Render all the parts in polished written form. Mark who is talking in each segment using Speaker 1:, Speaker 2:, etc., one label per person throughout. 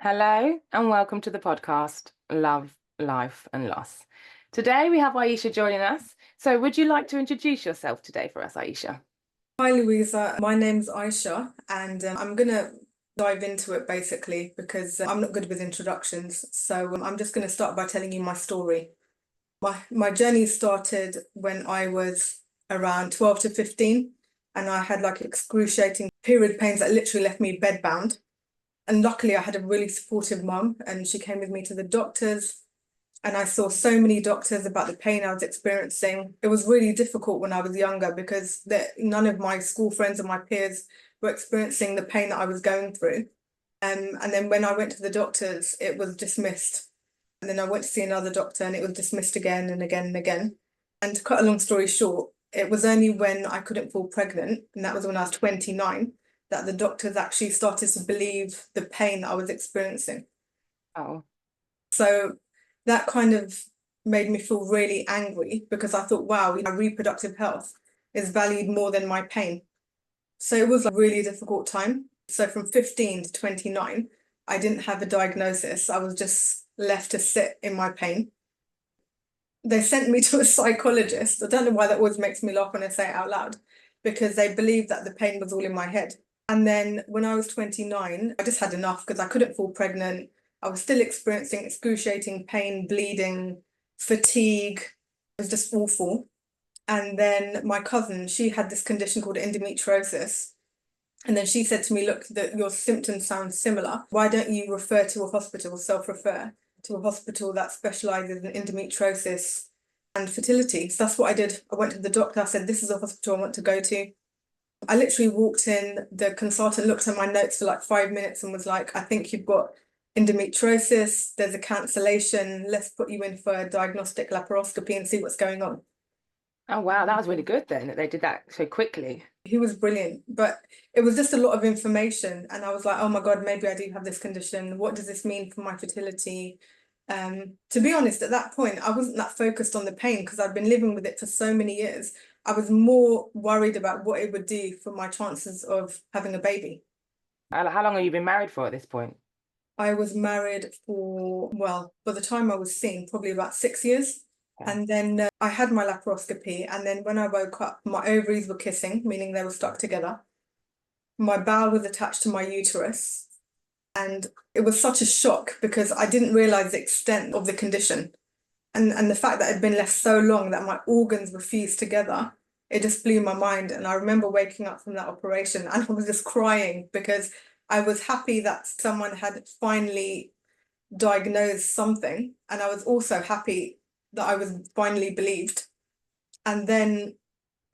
Speaker 1: Hello and welcome to the podcast Love, Life and Loss. Today we have Aisha joining us. So would you like to introduce yourself today for us, Aisha?
Speaker 2: Hi Louisa, my name's Aisha and I'm gonna dive into it basically because I'm not good with introductions. So I'm just gonna start by telling you my story. My journey started when I was around 12 to 15 and I had like excruciating period pains that literally left me bedbound. And luckily I had a really supportive mum and she came with me to the doctors and I saw so many doctors about the pain I was experiencing. It was really difficult when I was younger because none of my school friends and my peers were experiencing the pain that I was going through. And then when I went to the doctors, it was dismissed. And then I went to see another doctor and it was dismissed again and again and again. And to cut a long story short, it was only when I couldn't fall pregnant, and that was when I was 29, that the doctors actually started to believe the pain that I was experiencing.
Speaker 1: Oh,
Speaker 2: So that kind of made me feel really angry because I thought, wow, my reproductive health is valued more than my pain. So it was a really difficult time. So from 15 to 29, I didn't have a diagnosis. I was just left to sit in my pain. They sent me to a psychologist. I don't know why that always makes me laugh when I say it out loud, because they believed that the pain was all in my head. And then when I was 29, I just had enough because I couldn't fall pregnant. I was still experiencing excruciating pain, bleeding, fatigue. It was just awful. And then my cousin, she had this condition called endometriosis. And then she said to me, look, that your symptoms sound similar. Why don't you refer to a hospital, self-refer to a hospital that specializes in endometriosis and fertility? So that's what I did. I went to the doctor. I said, this is a hospital I want to go to. I literally walked in, the consultant looked at my notes for like 5 minutes and was like, I think you've got endometriosis, there's a cancellation, let's put you in for a diagnostic laparoscopy and see what's going on.
Speaker 1: oh wow, that was really good then that they did that so quickly.
Speaker 2: He was brilliant, but it was just a lot of information. And I was like, oh my God, maybe I do have this condition. What does this mean for my fertility? To be honest, at that point, I wasn't that focused on the pain because I'd been living with it for so many years. I was more worried about what it would do for my chances of having a baby.
Speaker 1: How long have you been married for at this point?
Speaker 2: I was married for, well, by the time I was seen, probably about 6 years.
Speaker 1: Okay.
Speaker 2: And then I had my laparoscopy. And then when I woke up, my ovaries were kissing, meaning they were stuck together. My bowel was attached to my uterus. And it was such a shock because I didn't realize the extent of the condition. And the fact that it had been left so long that my organs were fused together, it just blew my mind. And I remember waking up from that operation and I was just crying because I was happy that someone had finally diagnosed something. And I was also happy that I was finally believed. And then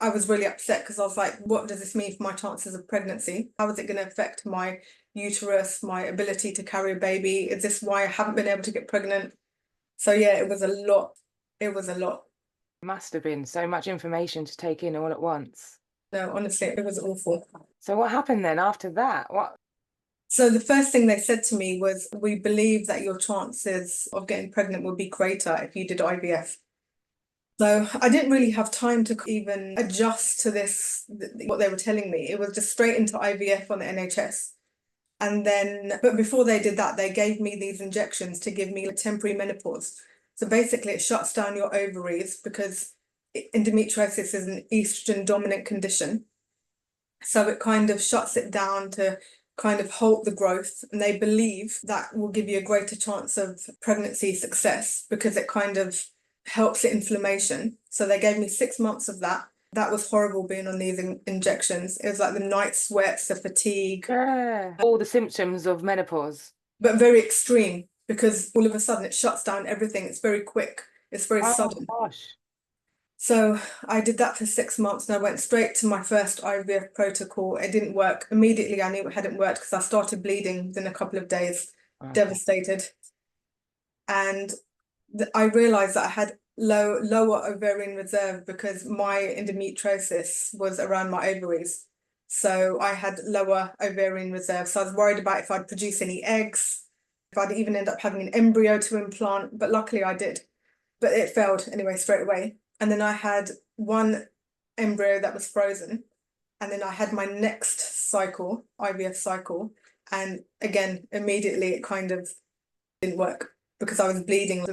Speaker 2: I was really upset because I was like, what does this mean for my chances of pregnancy? How is it going to affect my uterus, my ability to carry a baby? Is this why I haven't been able to get pregnant? So yeah, it was a lot. It was a lot.
Speaker 1: Must have been so much information to take in all at once.
Speaker 2: No, honestly, it was awful.
Speaker 1: So what happened then after that? What?
Speaker 2: So the first thing they said to me was, we believe that your chances of getting pregnant would be greater if you did IVF. So I didn't really have time to even adjust to this, what they were telling me. It was just straight into IVF on the NHS. And then, but before they did that, they gave me these injections to give me a temporary menopause. So basically, it shuts down your ovaries because endometriosis is an estrogen dominant condition. So it kind of shuts it down to kind of halt the growth. And they believe that will give you a greater chance of pregnancy success because it kind of helps the inflammation. So they gave me 6 months of that. That was horrible being on these injections. It was like the night sweats, the fatigue,
Speaker 1: Yeah. All the symptoms of menopause.
Speaker 2: but very extreme because all of a sudden it shuts down everything. It's very quick. It's very
Speaker 1: Oh
Speaker 2: sudden.
Speaker 1: gosh.
Speaker 2: So I did that for 6 months and I went straight to my first IVF protocol. It didn't work. Immediately I knew it hadn't worked because I started bleeding within a couple of days,
Speaker 1: Okay.
Speaker 2: devastated. And I realized that I had lower ovarian reserve because my endometriosis was around my ovaries. So I had lower ovarian reserve. So I was worried about if I'd produce any eggs, if I'd even end up having an embryo to implant, but luckily I did. But it failed anyway, straight away. And then I had one embryo that was frozen. And then I had my next cycle, IVF cycle, And again, immediately it kind of didn't work because I was bleeding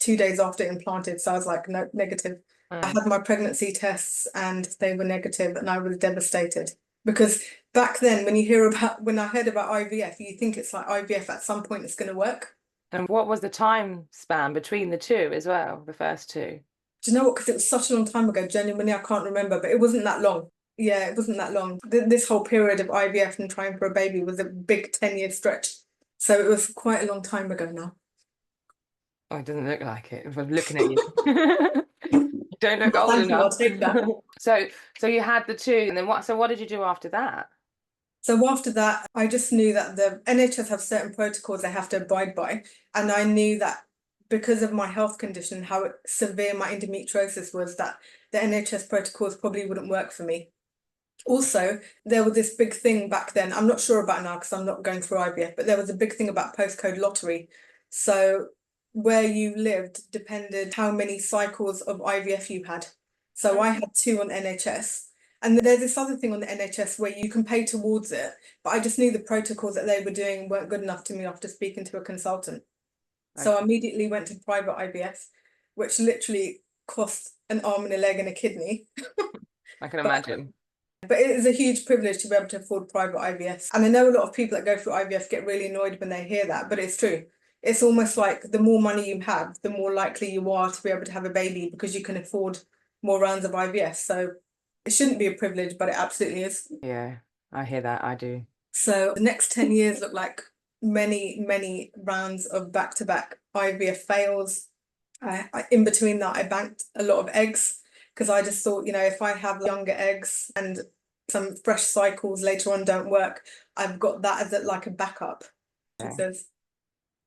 Speaker 2: 2 days after implanted. So I was like, no, negative. I had my pregnancy tests and they were negative, and I was devastated because back then when I heard about IVF, you think it's like IVF at some point it's going to work.
Speaker 1: And what was the time span between the two as well, the first two?
Speaker 2: Do you know what? Because it was such a long time ago, genuinely, I can't remember, but it wasn't that long. Yeah, it wasn't that long. This whole period of IVF and trying for a baby was a big 10-year stretch. So it was quite a long time ago now.
Speaker 1: Oh, it doesn't look like it if I'm looking at you. You don't look
Speaker 2: Well,
Speaker 1: old
Speaker 2: thank you, I'll
Speaker 1: enough.
Speaker 2: take that.
Speaker 1: So you had the two, and then what did you do after that?
Speaker 2: So after that, I just knew that the NHS have certain protocols they have to abide by. And I knew that because of my health condition, how severe my endometriosis was, that the NHS protocols probably wouldn't work for me. Also, there was this big thing back then. I'm not sure about now because I'm not going through IVF, but there was a big thing about postcode lottery. So where you lived depended how many cycles of IVF you had. So I had 2 on NHS. And there's this other thing on the NHS where you can pay towards it, but I just knew the protocols that they were doing weren't good enough to me after speaking to a consultant. So I immediately went to private IVF, which literally cost an arm and a leg and a kidney.
Speaker 1: I can
Speaker 2: But
Speaker 1: imagine.
Speaker 2: But it is a huge privilege to be able to afford private IVF. And I know a lot of people that go through IVF get really annoyed when they hear that, but it's true. It's almost like the more money you have, the more likely you are to be able to have a baby because you can afford more rounds of IVF. So it shouldn't be a privilege, but it absolutely is.
Speaker 1: Yeah, I hear that. I do.
Speaker 2: So the next 10 years look like many, many rounds of back-to-back IVF fails. In between that, I banked a lot of eggs because I just thought, if I have younger eggs and some fresh cycles later on don't work, I've got that as like a backup.
Speaker 1: Okay.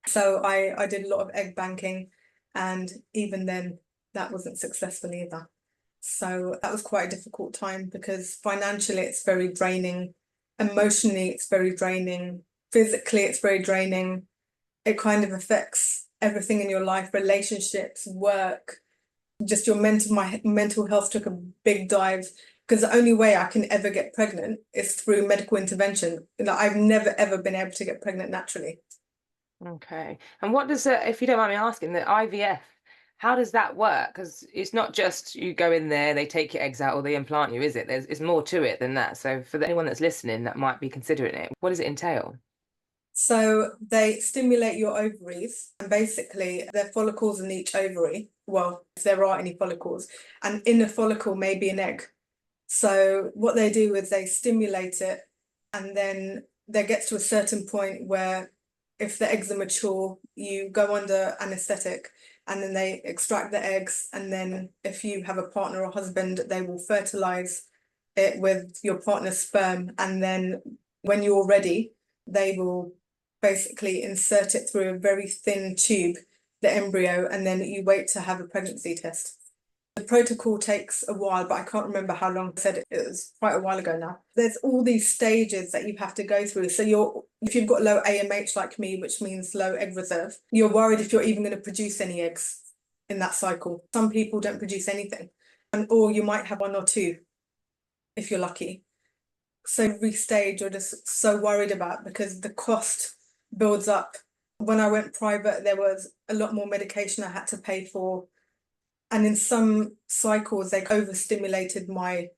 Speaker 2: So I did a lot of egg banking, and even then that wasn't successful either. So that was quite a difficult time because financially it's very draining, emotionally it's very draining, physically it's very draining. It kind of affects everything in your life, relationships, work, just my mental health took a big dive because the only way I can ever get pregnant is through medical intervention. Like I've never ever been able to get pregnant naturally.
Speaker 1: Okay. And what does if you don't mind me asking, the IVF, how does that work? Because it's not just you go in there, they take your eggs out, or they implant you, is it? It's more to it than that. So for anyone that's listening that might be considering it, what does it entail?
Speaker 2: So they stimulate your ovaries, and basically there are follicles in each ovary. Well, if there are any follicles, and in a follicle may be an egg. So what they do is they stimulate it, and then there gets to a certain point where if the eggs are mature, you go under anesthetic, and then they extract the eggs, and then if you have a partner or husband, they will fertilize it with your partner's sperm, and then when you're ready, they will basically insert it through a very thin tube, the embryo, and then you wait to have a pregnancy test. The protocol takes a while, but I can't remember how long. I said it was quite a while ago now. There's all these stages that you have to go through. So if you've got low AMH like me, which means low egg reserve, you're worried if you're even going to produce any eggs in that cycle. Some people don't produce anything, or you might have 1 or 2 if you're lucky. So every stage you're just so worried about because the cost builds up. When I went private, there was a lot more medication I had to pay for. And in some cycles, they overstimulated my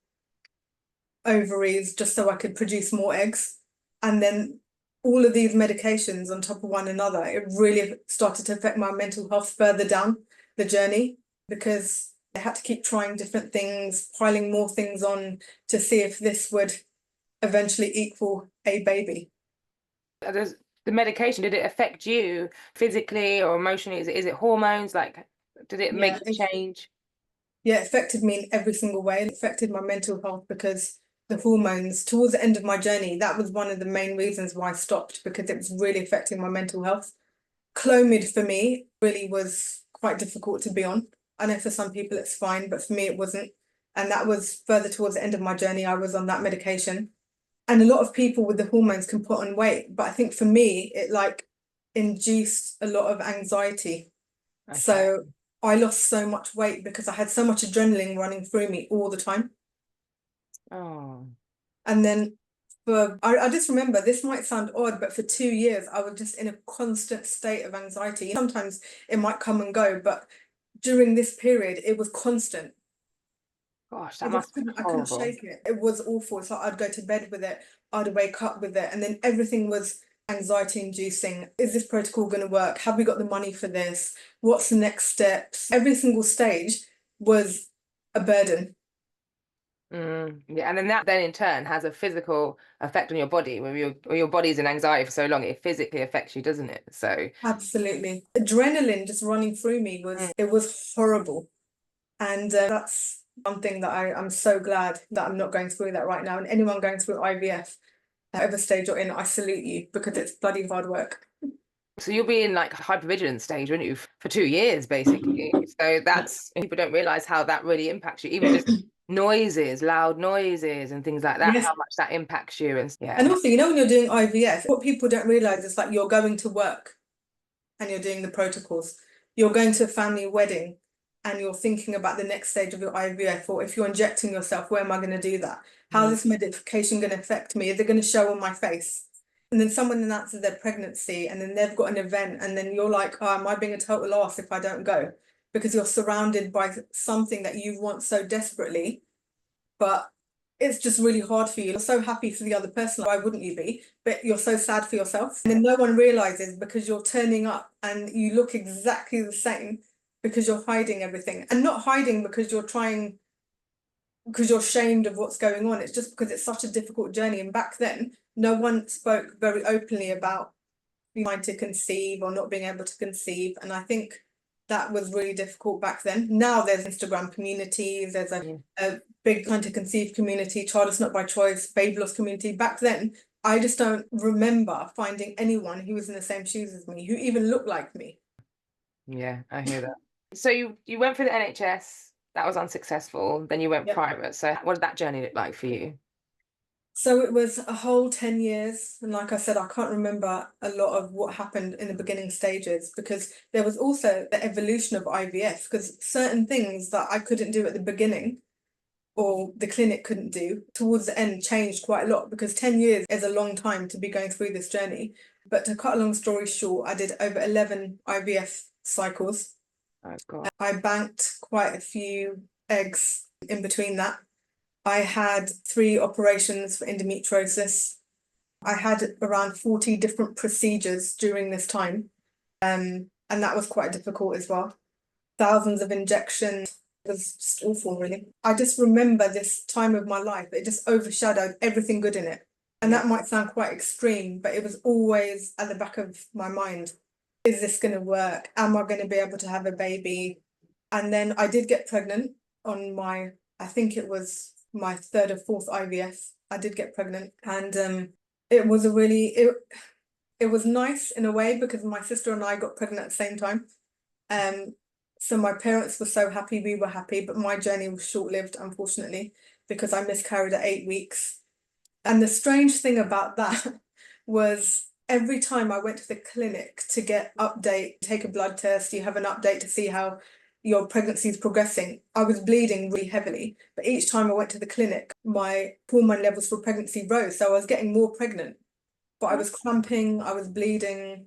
Speaker 2: ovaries just so I could produce more eggs. And then all of these medications on top of one another, it really started to affect my mental health further down the journey because I had to keep trying different things, piling more things on to see if this would eventually equal a baby.
Speaker 1: The medication, did it affect you physically or emotionally? Is it hormones? Like, did it
Speaker 2: Yeah,
Speaker 1: make you change?
Speaker 2: it affected me in every single way. It affected my mental health because the hormones towards the end of my journey, that was one of the main reasons why I stopped because it was really affecting my mental health. Clomid for me really was quite difficult to be on. I know for some people it's fine, but for me it wasn't. And that was further towards the end of my journey. I was on that medication. And a lot of people with the hormones can put on weight, but I think for me, it like induced a lot of anxiety.
Speaker 1: Okay.
Speaker 2: So I lost so much weight because I had so much adrenaline running through me all the time.
Speaker 1: Oh.
Speaker 2: And then I just remember, this might sound odd, but for 2 years, I was just in a constant state of anxiety. Sometimes it might come and go, but during this period, it was constant.
Speaker 1: Gosh, that must be
Speaker 2: I couldn't
Speaker 1: horrible.
Speaker 2: shake it. It was awful. So I'd go to bed with it, I'd wake up with it, and then everything was anxiety inducing. Is this protocol going to work? Have we got the money for this? What's the next steps? Every single stage was a burden.
Speaker 1: Yeah, and then that then in turn has a physical effect on your body. When your body's in anxiety for so long, it physically affects you, doesn't it? So,
Speaker 2: Absolutely. Adrenaline just running through me
Speaker 1: mm,
Speaker 2: it was horrible. And that's one thing that I'm so glad that I'm not going through that right now. And anyone going through IVF, whatever stage you're in, I salute you because it's bloody hard work.
Speaker 1: so you'll be in like hypervigilance stage, won't you, for 2 years basically. So that's people don't realize how that really impacts you. Even just noises, loud noises, and things like that.
Speaker 2: Yes.
Speaker 1: How much that impacts you, and
Speaker 2: And
Speaker 1: yeah,
Speaker 2: also, when you're doing IVF, what people don't realize is like you're going to work and you're doing the protocols. You're going to a family wedding and you're thinking about the next stage of your IVF, or if you're injecting yourself, where am I going to do that? How's
Speaker 1: mm,
Speaker 2: this medication going to affect me? Is it going to show on my face? And then someone announces their pregnancy and then they've got an event, and then you're like, oh, am I being a total loss if I don't go? Because you're surrounded by something that you want so desperately, but it's just really hard for you. You're so happy for the other person, why wouldn't you be? But you're so sad for yourself. And then no one realizes because you're turning up and you look exactly the same because you're hiding everything. And not hiding because you're ashamed of what's going on. It's just because it's such a difficult journey. And back then, no one spoke very openly about trying to conceive or not being able to conceive. And I think that was really difficult back then. Now there's Instagram communities, there's
Speaker 1: yeah.
Speaker 2: a big trying to conceive community, childless not by choice, baby loss community. Back then, I just don't remember finding anyone who was in the same shoes as me, who even looked like me.
Speaker 1: Yeah, I hear that. So you went through the NHS, that was unsuccessful. Then you went
Speaker 2: Yep.
Speaker 1: private. So what did that journey look like for you?
Speaker 2: So it was a whole 10 years. And like I said, I can't remember a lot of what happened in the beginning stages because there was also the evolution of IVF, because certain things that I couldn't do at the beginning or the clinic couldn't do towards the end changed quite a lot, because 10 years is a long time to be going through this journey. But to cut a long story short, I did over 11 IVF cycles.
Speaker 1: Oh God.
Speaker 2: I banked quite a few eggs in between that. I had 3 operations for endometriosis. I had around 40 different procedures during this time. And that was quite difficult as well. Thousands of injections. It was just awful, really. I just remember this time of my life. It just overshadowed everything good in it. And
Speaker 1: Yeah.
Speaker 2: that might sound quite extreme, but it was always at the back of my mind. Is this going to work? Am I going to be able to have a baby? And then I did get pregnant on I think it was my third or fourth IVF. I did get pregnant, and it was it was nice in a way because my sister and I got pregnant at the same time. Um, so my parents were so happy, we were happy, but my journey was short-lived, unfortunately, because I miscarried at 8 weeks. And the strange thing about that was every time I went to the clinic to get update, take a blood test, you have an update to see how your pregnancy is progressing, I was bleeding really heavily. But each time I went to the clinic, my hormone levels for pregnancy rose. So I was getting more pregnant, but I was cramping, I was bleeding,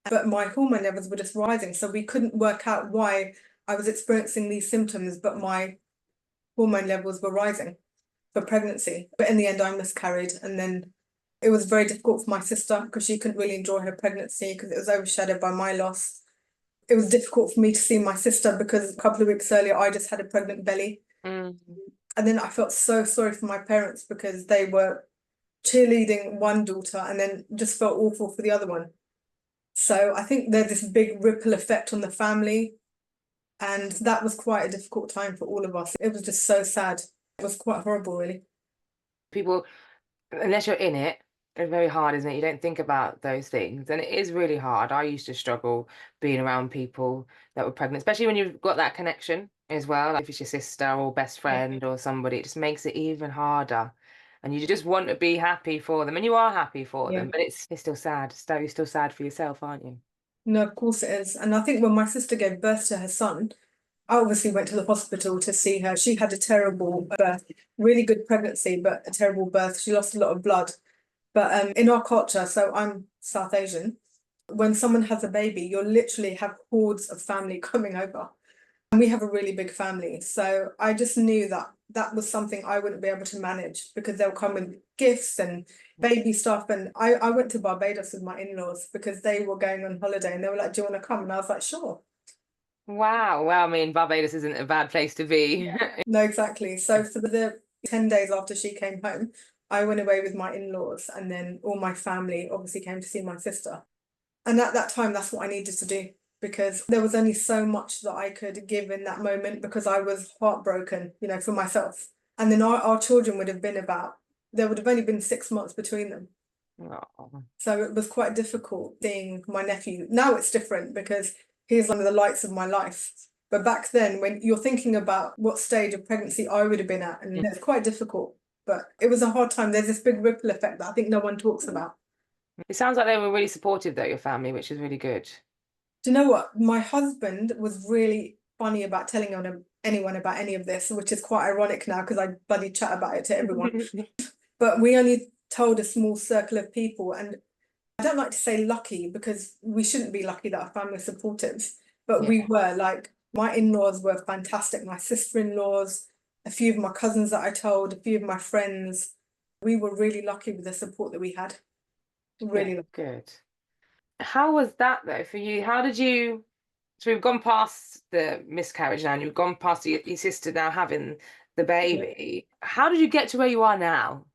Speaker 2: but my hormone levels were just rising. So we couldn't work out why I was experiencing these symptoms, but my hormone levels were rising for pregnancy. But in the end, I miscarried. And then it was very difficult for my sister because she couldn't really enjoy her pregnancy because it was overshadowed by my loss. It was difficult for me to see my sister because a couple of weeks earlier, I just had a pregnant belly.
Speaker 1: Mm.
Speaker 2: And then I felt so sorry for my parents because they were cheerleading one daughter and then just felt awful for the other one. So I think there's this big ripple effect on the family. And that was quite a difficult time for all of us. It was just so sad. It was quite horrible, really.
Speaker 1: People, unless you're in it, it's very hard, isn't it? You don't think about those things. And it is really hard. I used to struggle being around people that were pregnant, especially when you've got that connection as well. Like if it's your sister or best
Speaker 2: Yeah.
Speaker 1: friend or somebody, it just makes it even harder. And you just want to be happy for them. And you are happy for
Speaker 2: Yeah.
Speaker 1: them, but it's still sad. So you're still sad for yourself, aren't you?
Speaker 2: No, of course it is. And I think when my sister gave birth to her son, I obviously went to the hospital to see her. She had a terrible birth, really good pregnancy, but a terrible birth. She lost a lot of blood. But in our culture, so I'm South Asian, when someone has a baby, you'll literally have hordes of family coming over. And we have a really big family. So I just knew that that was something I wouldn't be able to manage because they'll come with gifts and baby stuff. And I went to Barbados with my in-laws because they were going on holiday and they were like, do you want to come? And I was like, sure.
Speaker 1: Wow. Well, I mean, Barbados isn't a bad place to be.
Speaker 2: No, exactly. So for the 10 days after she came home, I went away with my in-laws and then all my family obviously came to see my sister. And at that time, that's what I needed to do because there was only so much that I could give in that moment because I was heartbroken, you know, for myself. And then our children would have been there would have only been 6 months between them.
Speaker 1: Oh.
Speaker 2: So it was quite difficult seeing my nephew. Now it's different because he's one of the lights of my life. But back then, when you're thinking about what stage of pregnancy I would have been at, and it's quite difficult, but it was a hard time. There's this big ripple effect that I think no one talks about.
Speaker 1: It sounds like they were really supportive, though, your family, which is really good.
Speaker 2: Do you know what? My husband was really funny about telling anyone about any of this, which is quite ironic now because I bloody chat about it to everyone. But we only told a small circle of people, and I don't like to say lucky because we shouldn't be lucky that our family is supportive, but we were. Like, my in-laws were fantastic, my sister-in-laws, a few of my cousins that I told, a few of my friends. We were really lucky with the support that we had. Really lucky.
Speaker 1: Good. How was that though for you? So we've gone past the miscarriage now, and you've gone past your sister now having the baby. How did you get to where you are now?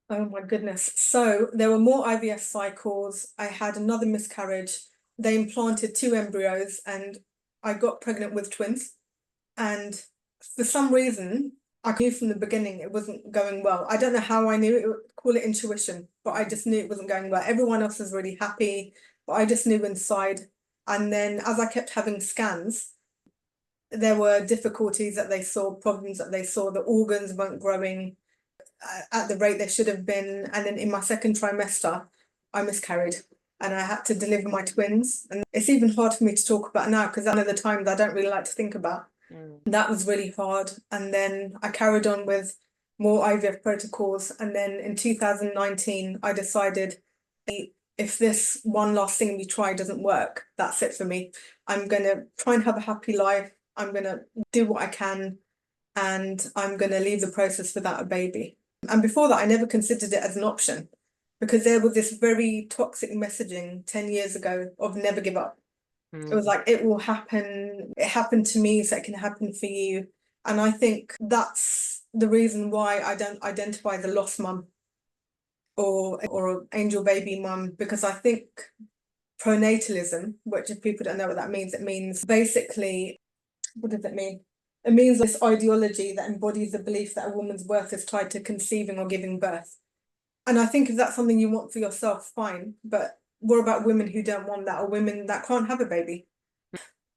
Speaker 2: Oh my goodness. So there were more IVF cycles. I had another miscarriage. They implanted 2 embryos and I got pregnant with twins. And for some reason, I knew from the beginning it wasn't going well. I don't know how I knew it, call it intuition, but I just knew it wasn't going well. Everyone else was really happy, but I just knew inside. And then as I kept having scans, there were difficulties that they saw, problems that they saw, the organs weren't growing at the rate they should have been. And then in my second trimester, I miscarried and I had to deliver my twins. And it's even hard for me to talk about now because one of the times I don't really like to think about. That was really hard. And then I carried on with more IVF protocols. And then in 2019, I decided if this one last thing we try doesn't work, that's it for me. I'm going to try and have a happy life. I'm going to do what I can. And I'm going to leave the process without a baby. And before that, I never considered it as an option because there was this very toxic messaging 10 years ago of never give up. It was like, it will happen. It happened to me, so it can happen for you. And I think that's the reason why I don't identify as a lost mum or an angel baby mum, because I think pronatalism, which if people don't know what that means, it means basically, what does it mean? It means this ideology that embodies the belief that a woman's worth is tied to conceiving or giving birth. And I think if that's something you want for yourself, fine. But what about women who don't want that or women that can't have a baby?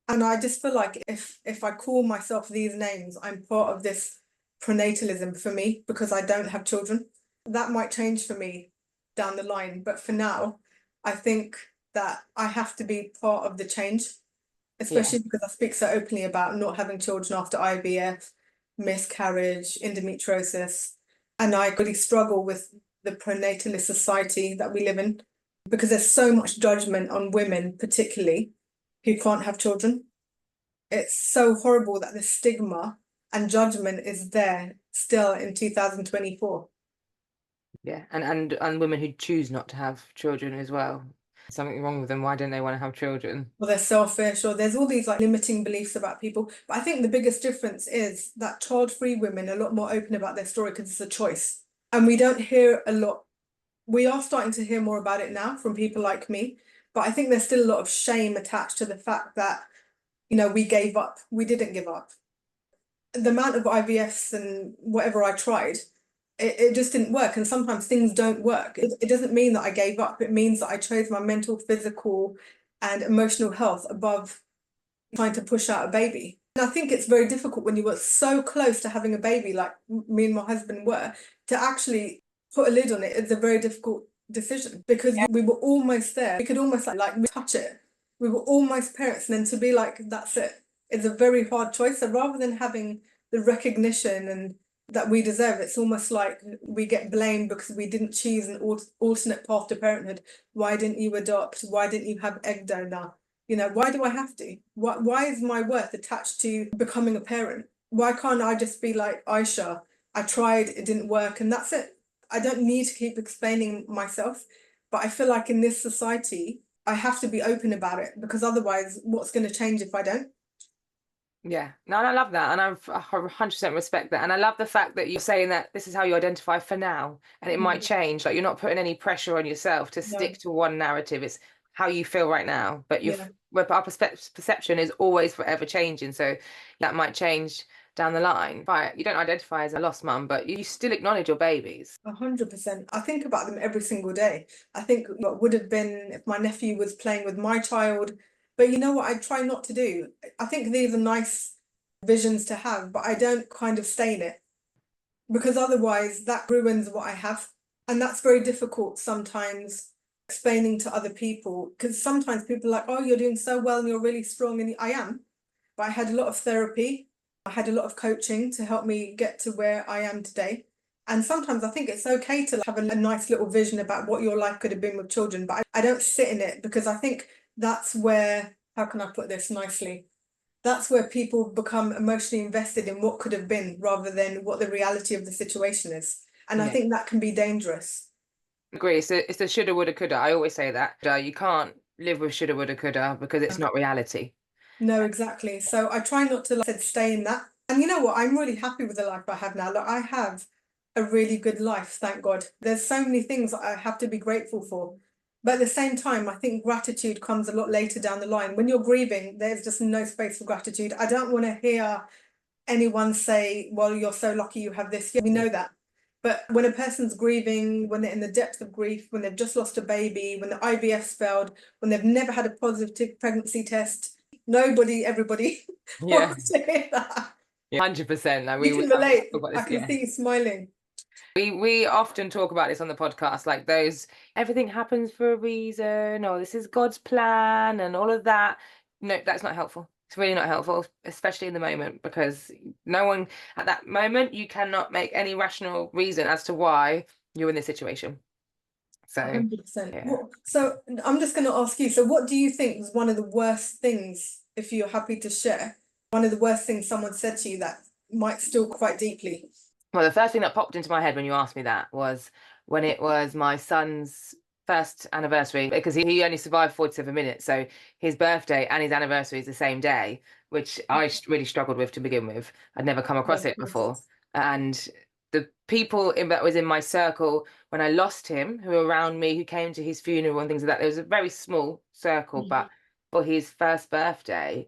Speaker 2: And I just feel like if I call myself these names, I'm part of this pronatalism for me because I don't have children. That might change for me down the line. But for now, I think that I have to be part of the change, especially because I speak so openly about not having children after IVF, miscarriage, endometriosis. And I really struggle with the pronatalist society that we live in because there's so much judgment on women, particularly who can't have children. It's so horrible that the stigma and judgment is there still in 2024.
Speaker 1: Yeah, and women who choose not to have children as well. Something wrong with them. Why don't they want to have children?
Speaker 2: Or they're selfish, or there's all these like limiting beliefs about people. But I think the biggest difference is that child-free women are a lot more open about their story because it's a choice. And we don't hear a lot. We are starting to hear more about it now from people like me, but I think there's still a lot of shame attached to the fact that, you know, we gave up. We didn't give up. The amount of IVFs and whatever I tried, it just didn't work. And sometimes things don't work. It doesn't mean that I gave up. It means that I chose my mental, physical, and emotional health above trying to push out a baby. And I think it's very difficult when you were so close to having a baby, like me and my husband were, to actually put a lid on it. It's a very difficult decision because we were almost there. We could almost like touch it. We were almost parents, and then to be like, that's it. It's a very hard choice. So rather than having the recognition and that we deserve. It's almost like we get blamed because we didn't choose an alternate path to parenthood. Why didn't you adopt? Why didn't you have egg donor? You know, why do I have to? Why is my worth attached to becoming a parent? Why can't I just be like Aisha? I tried, it didn't work, and that's it. I don't need to keep explaining myself, but I feel like in this society, I have to be open about it, because otherwise, what's going to change if I don't?
Speaker 1: Yeah, no, and I love that, and I 100% respect that, and I love the fact that you're saying that this is how you identify for now, and it might change. Like, you're not putting any pressure on yourself to
Speaker 2: No,
Speaker 1: stick to one narrative. It's how you feel right now, but
Speaker 2: yeah,
Speaker 1: where our perception is always forever changing, so that might change down the line. But you don't identify as a lost mum, but you still acknowledge your babies.
Speaker 2: 100%. I think about them every single day. I think what would have been if my nephew was playing with my child, but you know what I try not to do? I think these are nice visions to have, but I don't kind of stay in it, because otherwise that ruins what I have. And that's very difficult sometimes explaining to other people, because sometimes people are like, oh, you're doing so well and you're really strong. And I am, but I had a lot of therapy. I had a lot of coaching to help me get to where I am today. And sometimes I think it's okay to have a nice little vision about what your life could have been with children, but I don't sit in it, because I think that's where, how can I put this nicely? That's where people become emotionally invested in what could have been rather than what the reality of the situation is. And I
Speaker 1: Yeah,
Speaker 2: think that can be dangerous.
Speaker 1: agree. It's the shoulda, woulda, coulda. I always say that. You can't live with shoulda, woulda, coulda because it's not reality.
Speaker 2: No, exactly. So I try not to, like I said, stay in that. And you know what? I'm really happy with the life I have now. Like, I have a really good life, thank God. There's so many things that I have to be grateful for. But at the same time, I think gratitude comes a lot later down the line. When you're grieving, there's just no space for gratitude. I don't want to hear anyone say, well, you're so lucky you have this. Yeah, we know that. But when a person's grieving, when they're in the depth of grief, when they've just lost a baby, when the IVF's failed, when they've never had a positive pregnancy test, everybody
Speaker 1: Yeah,
Speaker 2: wants to hear that.
Speaker 1: yeah, 100%. Like,
Speaker 2: You
Speaker 1: we
Speaker 2: can
Speaker 1: have to
Speaker 2: relate.
Speaker 1: talk about
Speaker 2: I
Speaker 1: this.
Speaker 2: can
Speaker 1: Yeah.
Speaker 2: see you smiling.
Speaker 1: We often talk about this on the podcast, like those everything happens for a reason, or this is God's plan and all of that. No, that's not helpful. It's really not helpful, especially in the moment, because no one at that moment, you cannot make any rational reason as to why you're in this situation. So,
Speaker 2: 100%.
Speaker 1: yeah.
Speaker 2: What, so I'm just going to ask you, so what do you think was one of the worst things, if you're happy to share, one of the worst things someone said to you that might still quite deeply?
Speaker 1: Well, the first thing that popped into my head when you asked me that was when it was my son's first anniversary, because he only survived 47 minutes. So his birthday and his anniversary is the same day, which I really struggled with to begin with. I'd never come
Speaker 2: Yeah,
Speaker 1: across
Speaker 2: of
Speaker 1: it
Speaker 2: course.
Speaker 1: before. And the people that was in my circle when I lost him, who were around me, who came to his funeral and things like that, there was a very small circle.
Speaker 2: Mhm.
Speaker 1: But for his first birthday,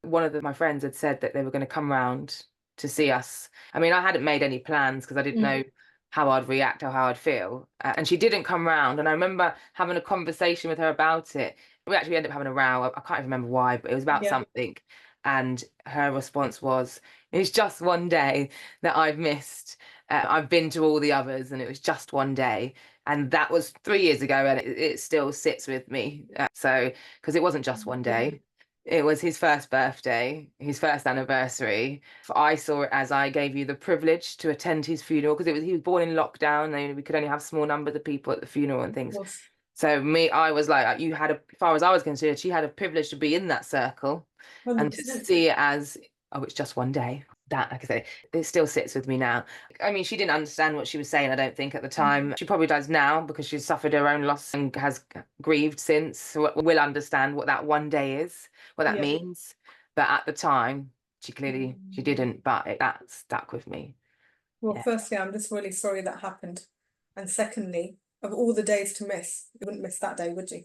Speaker 1: one of my friends had said that they were going to come round to see us. I mean, I hadn't made any plans because I didn't
Speaker 2: Mm.
Speaker 1: know how I'd react or how I'd feel. And she didn't come round. And I remember having a conversation with her about it. We actually ended up having a row. I can't even remember why, but it was about
Speaker 2: Yeah.
Speaker 1: something. And her response was, it's just one day that I've missed. I've been to all the others, and it was just one day. And that was 3 years ago, and it still sits with me. Because it wasn't just one
Speaker 2: Yeah.
Speaker 1: day. It was his first birthday, his first anniversary. I saw it as I gave you the privilege to attend his funeral, because he was born in lockdown and we could only have small numbers of people at the funeral and
Speaker 2: Of
Speaker 1: things.
Speaker 2: course.
Speaker 1: So I was like, you had as far as I was concerned, she had a privilege to be in that circle and to
Speaker 2: 100%.
Speaker 1: see it as, oh, it's just one day. That, like I say, it still sits with me now. I mean, she didn't understand what she was saying, I don't think, at the time. She probably does now because she's suffered her own loss and has grieved since. So will understand what that one day is, what that
Speaker 2: Yeah.
Speaker 1: means. But at the time, she didn't. But that stuck with me.
Speaker 2: Well,
Speaker 1: Yeah.
Speaker 2: firstly, I'm just really sorry that happened. And secondly, of all the days to miss, you wouldn't miss that day, would you?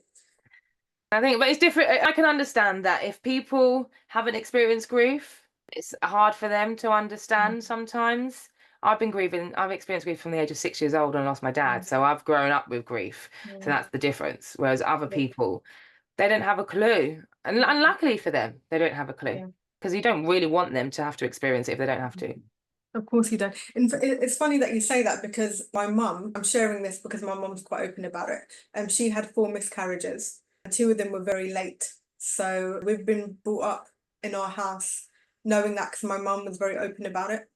Speaker 1: I think, but it's different. I can understand that if people haven't experienced grief, it's hard for them to understand sometimes. I've experienced grief from the age of 6 years old and lost my dad.
Speaker 2: Mm.
Speaker 1: So I've grown up with grief. So
Speaker 2: Mm.
Speaker 1: that's the difference. Whereas other
Speaker 2: Yeah.
Speaker 1: people, they don't have a clue. And luckily for them, they don't have a clue.
Speaker 2: Yeah.
Speaker 1: Because you don't really want them to have to experience it if they don't have to.
Speaker 2: Of course you don't. It's funny that you say that, because my mum, I'm sharing this because my mum's quite open about it. She had 4 miscarriages, and 2 of them were very late. So we've been brought up in our house knowing that, because my mum was very open about it.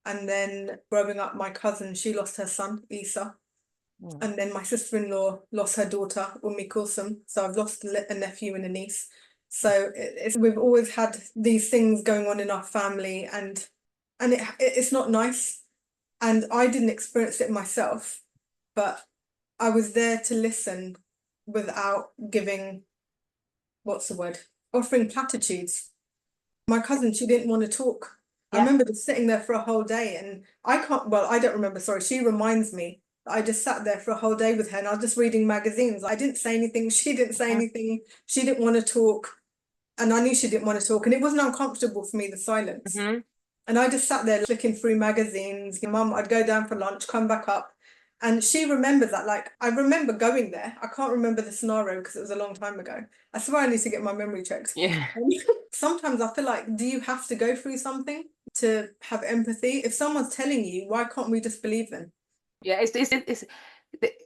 Speaker 2: And then growing up, my cousin, she lost her son, Aisha.
Speaker 1: Mm.
Speaker 2: And then my sister-in-law lost her daughter, Kulsum. So I've lost a nephew and a niece. So we've always had these things going on in our family, and it's not nice. And I didn't experience it myself, but I was there to listen without giving, what's the word, offering platitudes. My cousin, she didn't want to talk. I
Speaker 1: Yeah.
Speaker 2: remember just sitting there for a whole day, and I don't remember, sorry, she reminds me that I just sat there for a whole day with her and I was just reading magazines. I didn't say anything, she didn't say anything, she didn't want to talk, and I knew she didn't want to talk, and it wasn't uncomfortable for me, the silence.
Speaker 1: Mm-hmm.
Speaker 2: And I just sat there flicking through magazines. Mum, I'd go down for lunch, come back up. And she remembers that. Like, I remember going there. I can't remember the scenario because it was a long time ago. I swear I need to get my memory checked.
Speaker 1: Yeah.
Speaker 2: Sometimes I feel like, do you have to go through something to have empathy? If someone's telling you, why can't we just believe them?
Speaker 1: Yeah, it's the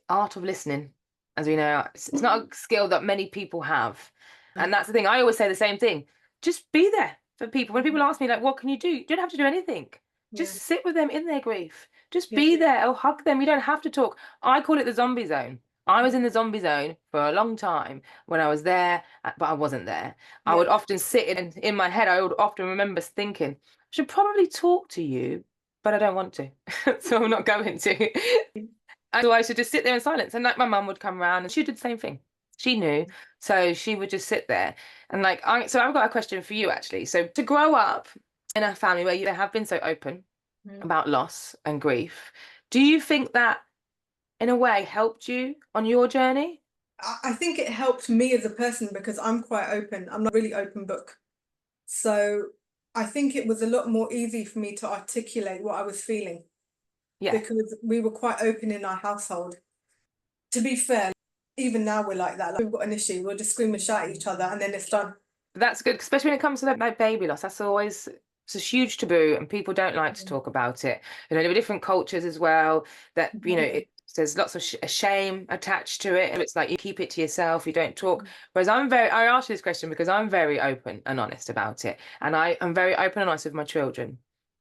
Speaker 1: art of listening, as we know. It's not a skill that many people have. And that's the thing. I always say the same thing. Just be there for people. When people ask me, like, what can you do? You don't have to do anything. Just
Speaker 2: Yeah,
Speaker 1: sit with them in their grief. Just
Speaker 2: yeah,
Speaker 1: be there or hug them. You don't have to talk. I call it the zombie zone. I was in the zombie zone for a long time when I was there, but I wasn't there. I
Speaker 2: yeah.
Speaker 1: would often sit in my head, I would often remember thinking, I should probably talk to you, but I don't want to. So I'm not going to. And so I should just sit there in silence. And like my mum would come around and she did the same thing. She knew. So she would just sit there. And so I've got a question for you actually. So to grow up in a family where you have been so open
Speaker 2: Mm.
Speaker 1: about loss and grief, do you think that in a way helped you on your journey?
Speaker 2: I think it helped me as a person because I'm quite open. I'm not a really open book. So I think it was a lot more easy for me to articulate what I was feeling
Speaker 1: Yeah.
Speaker 2: because we were quite open in our household. To be fair, even now we're like that. Like, we've got an issue, we'll just scream and shout at each other and then it's done.
Speaker 1: That's good, especially when it comes to like baby loss. That's always it's a huge taboo, and people don't like to talk about it. There are different cultures as well that
Speaker 2: Yeah.
Speaker 1: there's lots of shame attached to it. It's like you keep it to yourself, you don't talk. Whereas I asked you this question because I'm very open and honest about it, and I am very open and honest with my children.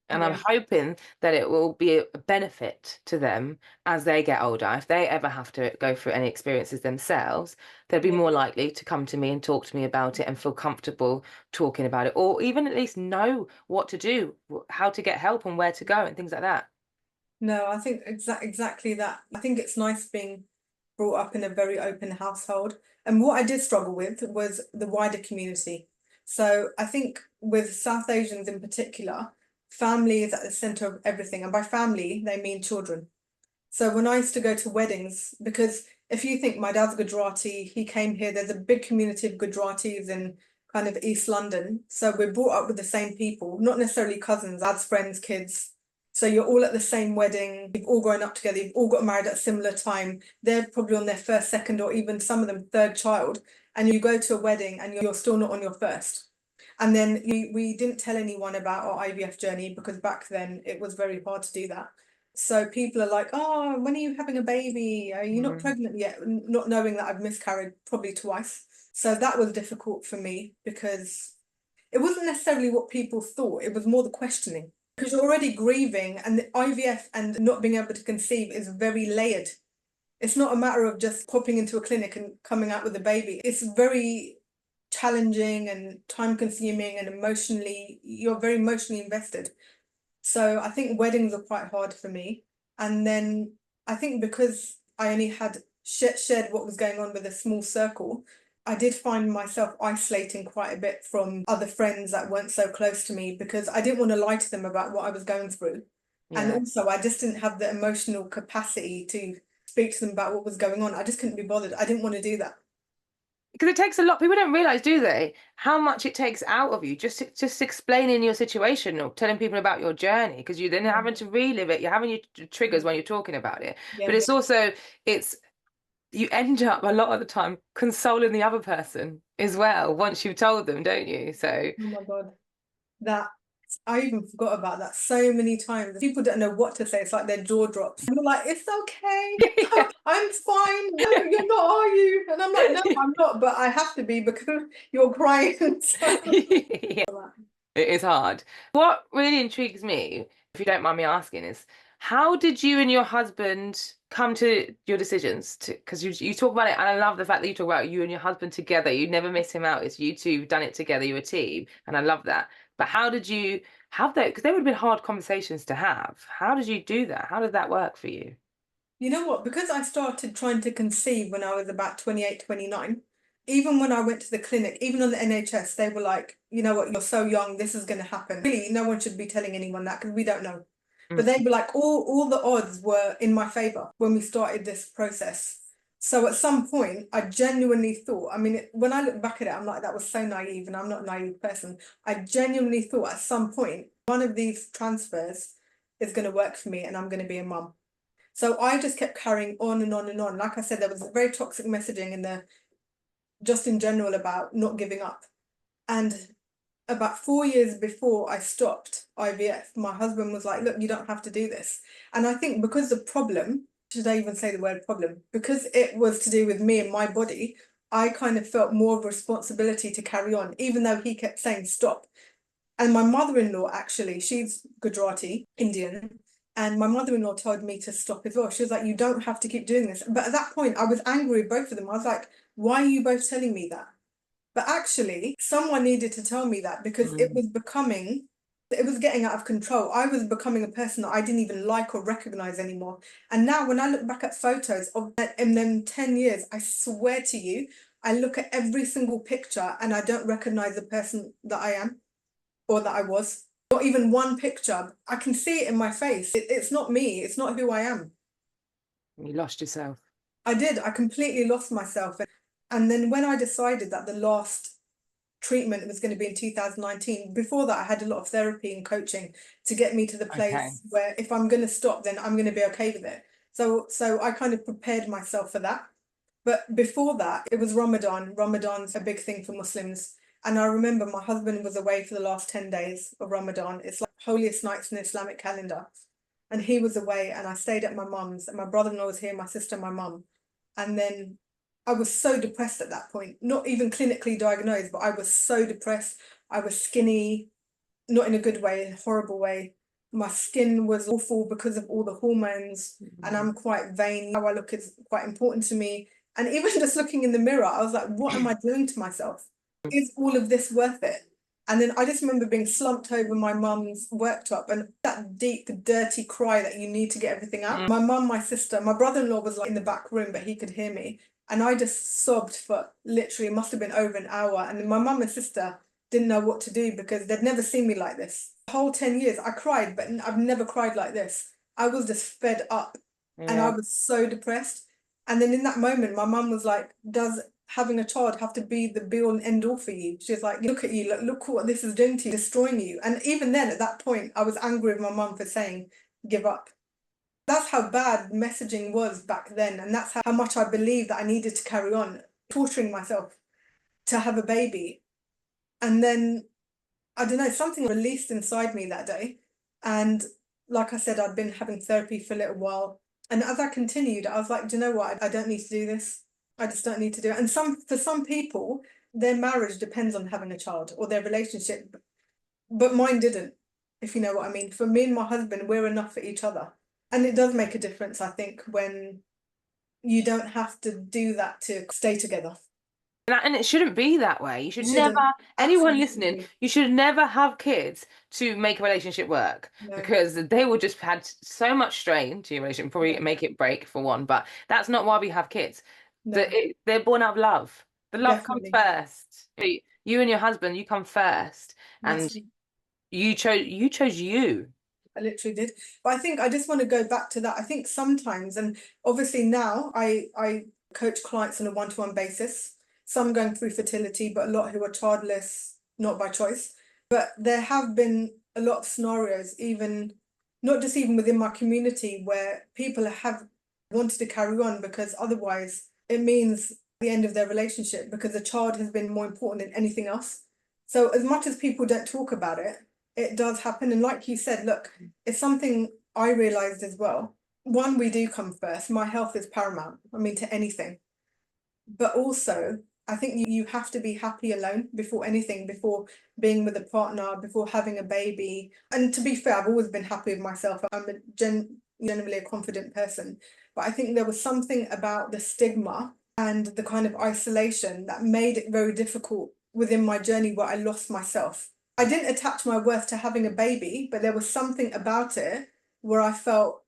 Speaker 1: And I'm
Speaker 2: Yeah.
Speaker 1: hoping that it will be a benefit to them as they get older. If they ever have to go through any experiences themselves, they'll be
Speaker 2: Yeah.
Speaker 1: more likely to come to me and talk to me about it and feel comfortable talking about it, or even at least know what to do, how to get help and where to go and things like that.
Speaker 2: No, I think exactly that. I think it's nice being brought up in a very open household. And what I did struggle with was the wider community. So I think with South Asians in particular, family is at the center of everything. And by family, they mean children. So when I used to go to weddings, because if you think my dad's Gujarati, he came here, there's a big community of Gujaratis in kind of East London. So we're brought up with the same people, not necessarily cousins, dad's friends, kids. So you're all at the same wedding, you've all grown up together, you've all got married at a similar time. They're probably on their first, second, or even some of them third child. And you go to a wedding and you're still not on your first. And then we didn't tell anyone about our IVF journey because back then it was very hard to do that. So people are like, oh, when are you having a baby? Are you not
Speaker 1: Mm.
Speaker 2: pregnant yet? Not knowing that I've miscarried probably twice. So that was difficult for me because it wasn't necessarily what people thought, it was more the questioning. Because you're already grieving, and the IVF and not being able to conceive is very layered. It's not a matter of just popping into a clinic and coming out with a baby. It's very challenging and time consuming and you're very emotionally invested. So I think weddings are quite hard for me. And then I think because I only had shared what was going on with a small circle, I did find myself isolating quite a bit from other friends that weren't so close to me because I didn't want to lie to them about what I was going through. And
Speaker 1: Yeah.
Speaker 2: also, I just didn't have the emotional capacity to speak to them about what was going on. I just couldn't be bothered. I didn't want to do that.
Speaker 1: Because it takes a lot. People don't realize, do they, how much it takes out of you just explaining your situation or telling people about your journey. Because you then
Speaker 2: Yeah,
Speaker 1: having to relive it. You're having your triggers when you're talking about it.
Speaker 2: yeah.
Speaker 1: But it's also it's you end up a lot of the time consoling the other person as well once you've told them, don't you? So
Speaker 2: Oh my God. That I even forgot about that so many times. People don't know what to say. It's like their jaw drops. And you're like, it's okay.
Speaker 1: yeah.
Speaker 2: I'm fine. No, you're not, are you? And I'm like, no, I'm not, but I have to be because you're crying. So,
Speaker 1: Yeah. It is hard. What really intrigues me if you don't mind me asking, is how did you and your husband come to your decisions? Because you talk about it, and I love the fact that you talk about you and your husband together. You never miss him out. It's you two, you've done it together. You're a team, and I love that. But how did you have that? Because they would have been hard conversations to have. How did you do that? How did that work for you?
Speaker 2: You know what? Because I started trying to conceive when I was about 28, 29, even when I went to the clinic, even on the NHS, they were like, you know what, you're so young, this is going to happen. Really, no one should be telling anyone that because we don't know. But
Speaker 1: Mm.
Speaker 2: they were like, all the odds were in my favor when we started this process. So at some point, I genuinely thought, I mean, when I look back at it, I'm like, that was so naive, and I'm not a naive person. I genuinely thought at some point, one of these transfers is going to work for me and I'm going to be a mum. So I just kept carrying on and on and on. Like I said, there was very toxic messaging in there, just in general, about not giving up. And about 4 years before I stopped IVF, my husband was like, look, you don't have to do this. And I think because the problem, should I even say the word problem? Because it was to do with me and my body, I kind of felt more of a responsibility to carry on, even though he kept saying stop. And my mother-in-law, actually, she's Gujarati, Indian, and my mother-in-law told me to stop as well. She was like, you don't have to keep doing this. But at that point, I was angry with both of them. I was like, why are you both telling me that? But actually, someone needed to tell me that because
Speaker 1: Mm.
Speaker 2: it was getting out of control. I was becoming a person that I didn't even like or recognize anymore. And now when I look back at photos of that in them 10 years, I swear to you, I look at every single picture and I don't recognize the person that I am or that I was. Not even one picture. I can see it in my face. It's not me. It's not who I am.
Speaker 1: You lost yourself.
Speaker 2: I did. I completely lost myself. And then when I decided that the last treatment was going to be in 2019, before that, I had a lot of therapy and coaching to get me to the
Speaker 1: Okay.
Speaker 2: place where if I'm going to stop, then I'm going to be okay with it. So I kind of prepared myself for that. But before that, it was Ramadan. Ramadan's a big thing for Muslims. And I remember my husband was away for the last 10 days of Ramadan. It's like holiest nights in the Islamic calendar. And he was away and I stayed at my mum's and my brother-in-law was here, my sister, my mum. And then I was so depressed at that point, not even clinically diagnosed, but I was so depressed. I was skinny, not in a good way, in a horrible way. My skin was awful because of all the hormones, and
Speaker 1: Mm.
Speaker 2: I'm quite vain. How I look is quite important to me. And even just looking in the mirror, I was like, what am I doing to myself? Is all of this worth it? And then I just remember being slumped over my mum's worktop and that deep, dirty cry that you need to get everything out.
Speaker 1: Mm.
Speaker 2: My mum, my sister, my brother-in-law was like in the back room, but he could hear me. And I just sobbed for literally, it must have been over an hour. And then my mum and sister didn't know what to do because they'd never seen me like this. The whole 10 years, I cried, but I've never cried like this. I was just fed up and I
Speaker 1: Yeah.
Speaker 2: was so depressed. And then in that moment, my mum was like, does having a child have to be the be all and end all for you? She's like, look at you, look what this is doing to you, destroying you. And even then, at that point, I was angry with my mum for saying, give up. That's how bad messaging was back then. And that's how much I believed that I needed to carry on torturing myself to have a baby. And then, I don't know, something released inside me that day. And like I said, I'd been having therapy for a little while. And as I continued, I was like, do you know what? I don't need to do this. I just don't need to do it. And for some people, their marriage depends on having a child or their relationship, but mine didn't, if you know what I mean. For me and my husband, we're enough for each other. And it does make a difference, I think, when you don't have to do that to stay together.
Speaker 1: And it shouldn't be that way. You should
Speaker 2: It
Speaker 1: never,
Speaker 2: shouldn't.
Speaker 1: anyone
Speaker 2: Absolutely
Speaker 1: listening,
Speaker 2: shouldn't.
Speaker 1: you should never have kids to make a relationship work
Speaker 2: No.
Speaker 1: because they will just add so much strain to your relationship, probably
Speaker 2: Yeah.
Speaker 1: make it break for one. But that's not why we have kids.
Speaker 2: No.
Speaker 1: They're born out of love. The love comes
Speaker 2: Definitely.
Speaker 1: first. You and your husband, you come first, and
Speaker 2: Yes.
Speaker 1: you chose you.
Speaker 2: I literally did. But I think I just want to go back to that. I think sometimes, and obviously now I coach clients on a one-to-one basis, some going through fertility, but a lot who are childless, not by choice. But there have been a lot of scenarios, even not just even within my community, where people have wanted to carry on because otherwise it means the end of their relationship because the child has been more important than anything else. So as much as people don't talk about it does happen. And like you said, look, it's something I realized as well. One, we do come first. My health is paramount. I mean, to anything. But also, I think you have to be happy alone before anything, before being with a partner, before having a baby. And to be fair, I've always been happy with myself. I'm generally a confident person. But I think there was something about the stigma and the kind of isolation that made it very difficult within my journey where I lost myself. I didn't attach my worth to having a baby, but there was something about it where I felt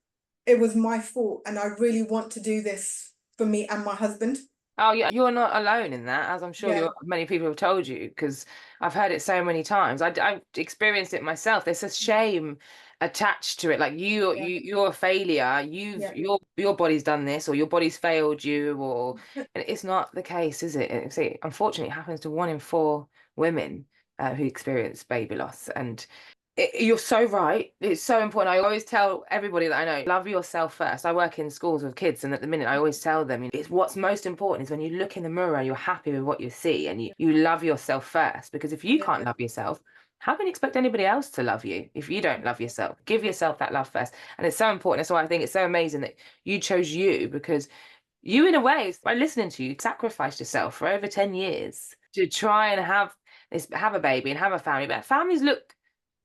Speaker 2: it was my fault and I really want to do this for me and my husband.
Speaker 1: Oh, yeah, you're not alone in that, as I'm sure
Speaker 2: Yeah,
Speaker 1: many people have told you, because I've heard it so many times. I've experienced it myself. There's a shame attached to it. Like
Speaker 2: yeah,
Speaker 1: you're a failure.
Speaker 2: yeah.
Speaker 1: Your body's done this, or your body's failed you, or and it's not the case, is it? See, unfortunately, it happens to 1 in 4 women who experience baby loss, and you're so right. It's so important. I always tell everybody that I know, love yourself first. I work in schools with kids, and at the minute, I always tell them it's what's most important is when you look in the mirror and you're happy with what you see and you love yourself first. Because if you
Speaker 2: Yeah,
Speaker 1: can't love yourself, how can you expect anybody else to love you if you don't love yourself? Give yourself that love first. And it's so important. That's why I think it's so amazing that you chose you, because you, in a way, by listening to you, sacrificed yourself for over 10 years to try and have a baby and have a family. But families look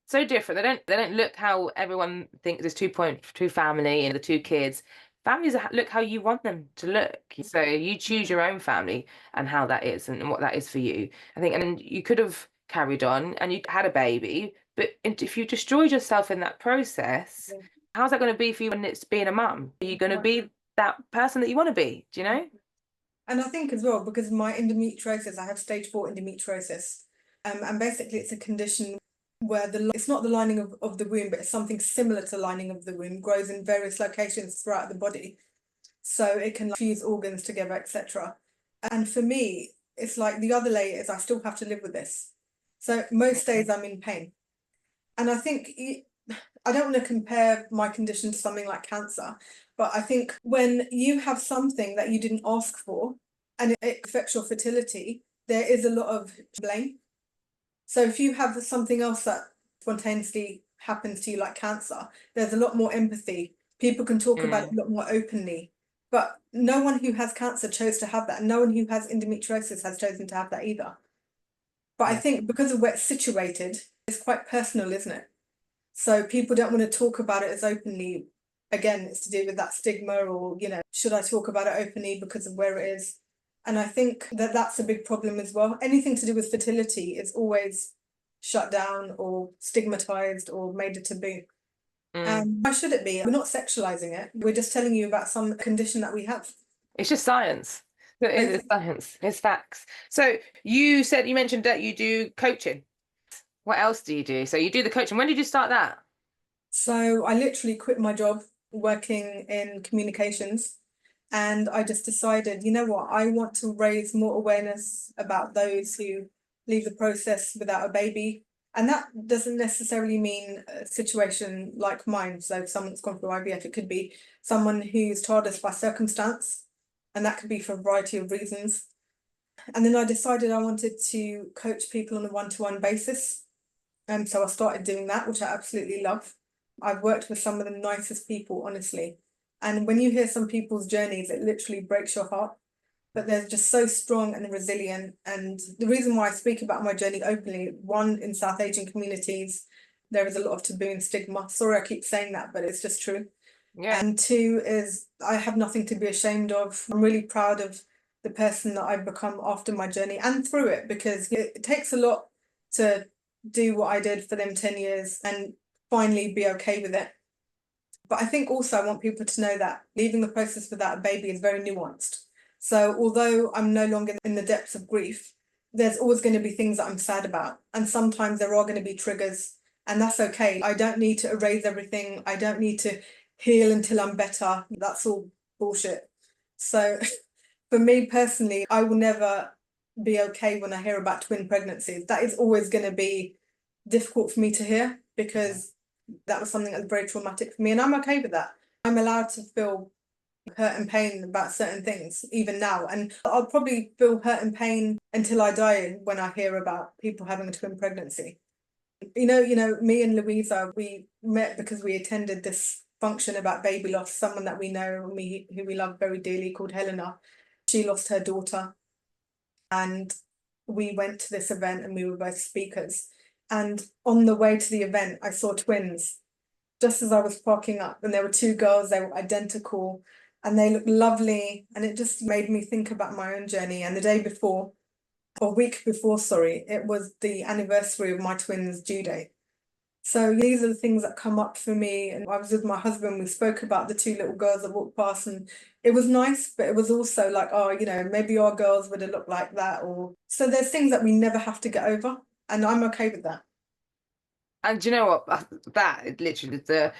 Speaker 1: so different. They don't look how everyone thinks. There's 2.2 family and the 2 kids. Families look how you want them to look. So you choose your own family and how that is and what that is for you. I think, and you could have carried on and you had a baby, but if you destroyed yourself in that process,
Speaker 2: yeah.
Speaker 1: how's that going to be for you when it's being a mum? Are you going to
Speaker 2: Right.
Speaker 1: be that person that you want to be? Do you know?
Speaker 2: And I think as well, because my endometriosis, I have stage 4 endometriosis. And basically it's a condition where it's not the lining of the womb, but it's something similar to the lining of the womb, grows in various locations throughout the body. So it can fuse organs together, etc. And for me, it's like the other layer is I still have to live with this. So most days I'm in pain. And I think I don't want to compare my condition to something like cancer, but I think when you have something that you didn't ask for and it affects your fertility, there is a lot of blame. So if you have something else that spontaneously happens to you, like cancer, there's a lot more empathy. People can talk about it
Speaker 1: Mm,
Speaker 2: a lot more openly. But no one who has cancer chose to have that. No one who has endometriosis has chosen to have that either. But I
Speaker 1: yeah.
Speaker 2: think because of where it's situated, it's quite personal, isn't it? So people don't want to talk about it as openly. Again, it's to do with that stigma, or, should I talk about it openly because of where it is? And I think that that's a big problem as well. Anything to do with fertility is always shut down or stigmatized or made a taboo.
Speaker 1: Mm.
Speaker 2: And why should it be? We're not sexualizing it. We're just telling you about some condition that we have.
Speaker 1: It's just science. It is
Speaker 2: Basically.
Speaker 1: science. It's facts. So you mentioned that you do coaching. What else do you do? So you do the coaching. When did you start that?
Speaker 2: So I literally quit my job working in communications. And I just decided, you know what, I want to raise more awareness about those who leave the process without a baby. And that doesn't necessarily mean a situation like mine. So if someone's gone through IVF, it could be someone who's childless by circumstance, and that could be for a variety of reasons. And then I decided I wanted to coach people on a one-to-one basis. And so I started doing that, which I absolutely love. I've worked with some of the nicest people, honestly. And when you hear some people's journeys, it literally breaks your heart. But they're just so strong and resilient. And the reason why I speak about my journey openly, one, in South Asian communities, there is a lot of taboo and stigma. Sorry, I keep saying that, but it's just true.
Speaker 1: Yeah.
Speaker 2: And two is I have nothing to be ashamed of. I'm really proud of the person that I've become after my journey and through it, because it takes a lot to do what I did for them 10 years and finally be okay with it. But I think also I want people to know that leaving the process without a baby is very nuanced. So although I'm no longer in the depths of grief, there's always going to be things that I'm sad about. And sometimes there are going to be triggers, and that's okay. I don't need to erase everything. I don't need to heal until I'm better. That's all bullshit. So for me personally, I will never be okay when I hear about twin pregnancies. That is always going to be difficult for me to hear, because that was something that was very traumatic for me, and I'm okay with that. I'm allowed to feel hurt and pain about certain things even now, and I'll probably feel hurt and pain until I die when I hear about people having a twin pregnancy. Me and Louisa, we met because we attended this function about baby loss. Someone that we know and who we love very dearly, called Helena, she lost her daughter. and we went to this event and we were both speakers. And on the way to the event, I saw twins just as I was parking up, and there were two girls, they were identical and they looked lovely. And it just made me think about my own journey. And the day before, or week before, sorry, it was the anniversary of my twins' due date. So these are the things that come up for me. And I was with my husband, we spoke about the two little girls that walked past, and it was nice, but it was also like, oh, you know, maybe our girls would have looked like that. Or so there's things that we never have to get over, and I'm okay with that.
Speaker 1: And do you know what? That literally the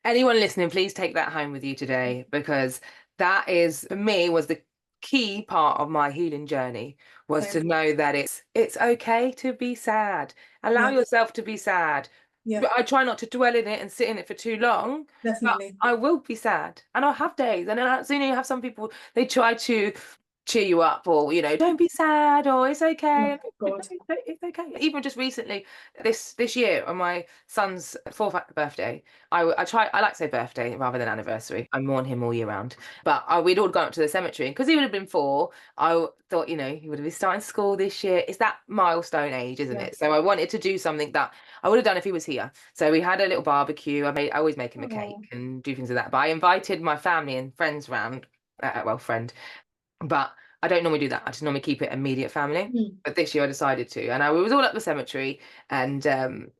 Speaker 1: anyone listening, please take that home with you today, because that is for me was the key part of my healing journey, was to
Speaker 2: Same.
Speaker 1: know that it's okay to be sad. Allow
Speaker 2: Yeah,
Speaker 1: yourself to be sad.
Speaker 2: yeah,
Speaker 1: But I try not to dwell in it and sit in it for too long. But
Speaker 2: definitely.
Speaker 1: I will be sad, and I'll have days. And then you have some people, they try to cheer you up, or don't be sad, or it's okay.
Speaker 2: Oh God.
Speaker 1: It's okay. Even just recently, this year on my son's fourth birthday, I like to say birthday rather than anniversary. I mourn him all year round. But we'd all gone up to the cemetery, because he would have been 4. I thought, he would have been starting school this year. It's that milestone age, isn't
Speaker 2: Yeah.
Speaker 1: it? So I wanted to do something that I would have done if he was here. So we had a little barbecue. I always make him a cake
Speaker 2: Oh,
Speaker 1: and do things like that. But I invited my family and friends round. Well, friend, but I don't normally do that. I just normally keep it immediate family.
Speaker 2: mm,
Speaker 1: But this year I decided to, and we was all at the cemetery, and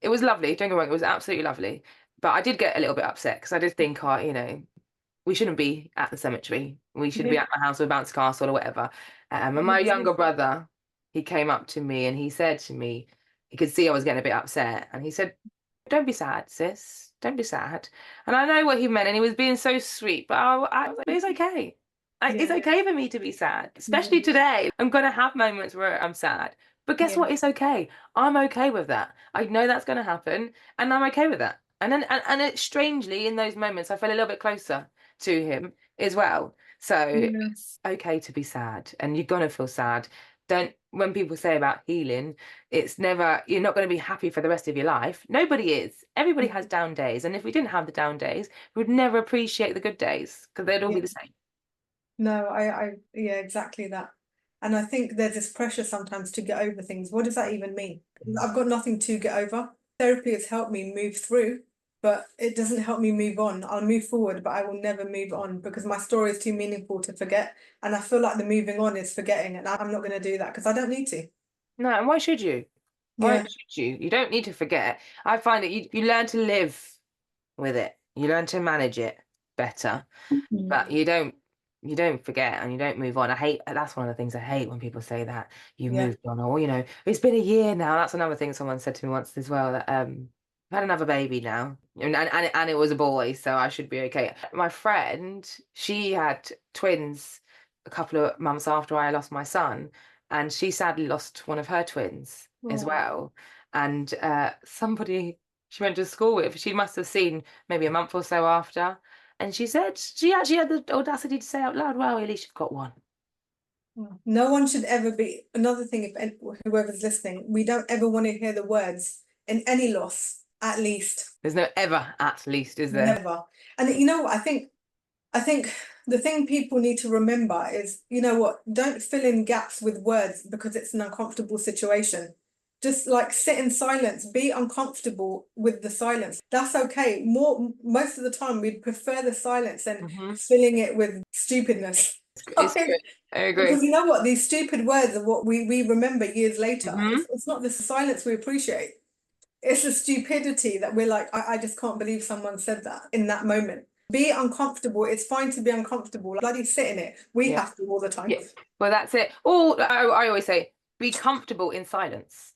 Speaker 1: it was lovely. Don't get me wrong, it was absolutely lovely. But I did get a little bit upset, because I did think, oh, we shouldn't be at the cemetery. We should
Speaker 2: yeah.
Speaker 1: be at my house or bounce castle or whatever. And my
Speaker 2: Me too.
Speaker 1: younger brother, he came up to me and he said to me, he could see I was getting a bit upset, and he said, "Don't be sad, sis. Don't be sad." And I know what he meant, and he was being so sweet. But I was like, "It's okay. It's
Speaker 2: Yeah,
Speaker 1: okay for me to be sad,
Speaker 2: yeah,
Speaker 1: especially today. I'm gonna have moments where I'm sad, but guess
Speaker 2: yeah,
Speaker 1: what? It's okay. I'm okay with that. I know that's gonna happen, and I'm okay with that." And then, it strangely, in those moments, I felt a little bit closer to him as well. So
Speaker 2: yeah,
Speaker 1: it's okay to be sad, and you're gonna feel sad. Don't When people say about healing, it's never, you're not going to be happy for the rest of your life. Nobody is. Everybody
Speaker 2: yeah.
Speaker 1: has down days, and if we didn't have the down days, we would never appreciate the good days, because they'd all
Speaker 2: Yeah.
Speaker 1: be the same.
Speaker 2: No, yeah, exactly that. And I think there's this pressure sometimes to get over things. What does that even mean? I've got nothing to get over. Therapy has helped me move through, but it doesn't help me move on. I'll move forward, but I will never move on, because my story is too meaningful to forget. And I feel like the moving on is forgetting, and I'm not going to do that because I don't need to.
Speaker 1: No, and why should you? Why
Speaker 2: Yeah.
Speaker 1: should you? You don't need to forget. I find that you learn to live with it. You learn to manage it better.
Speaker 2: Mm.
Speaker 1: But you don't forget, and you don't move on. That's one of the things I hate, when people say that you
Speaker 2: Yeah.
Speaker 1: moved on, or it's been a year now. That's another thing someone said to me once as well, that I've had another baby now, and it was a boy, so I should be okay. My friend, she had twins a couple of months after I lost my son, and she sadly lost one of her twins as
Speaker 2: Oh.
Speaker 1: well. And somebody she went to school with, she must have seen maybe a month or so after, and she said she actually had the audacity to say out loud, "Well, at least you've got one."
Speaker 2: No one should ever be, another thing, if whoever's listening, we don't ever want to hear the words in any loss, at least,
Speaker 1: There's no ever at least, is there?
Speaker 2: never. And you know what, I think the thing people need to remember is, you know what, don't fill in gaps with words because it's an uncomfortable situation. Just like sit in silence, be uncomfortable with the silence. That's okay. Most of the time we'd prefer the silence than
Speaker 1: Hmm.
Speaker 2: filling it with stupidness.
Speaker 1: It's good. I agree.
Speaker 2: Because you know what, these stupid words are what we remember years later.
Speaker 1: Hmm.
Speaker 2: It's not the silence we appreciate. It's the stupidity that we're like, I just can't believe someone said that in that moment. Be uncomfortable. It's fine to be uncomfortable. Bloody sit in it. We
Speaker 1: Yeah.
Speaker 2: have to all the time.
Speaker 1: Yeah. Well, that's it. Or I always say, be comfortable in silence.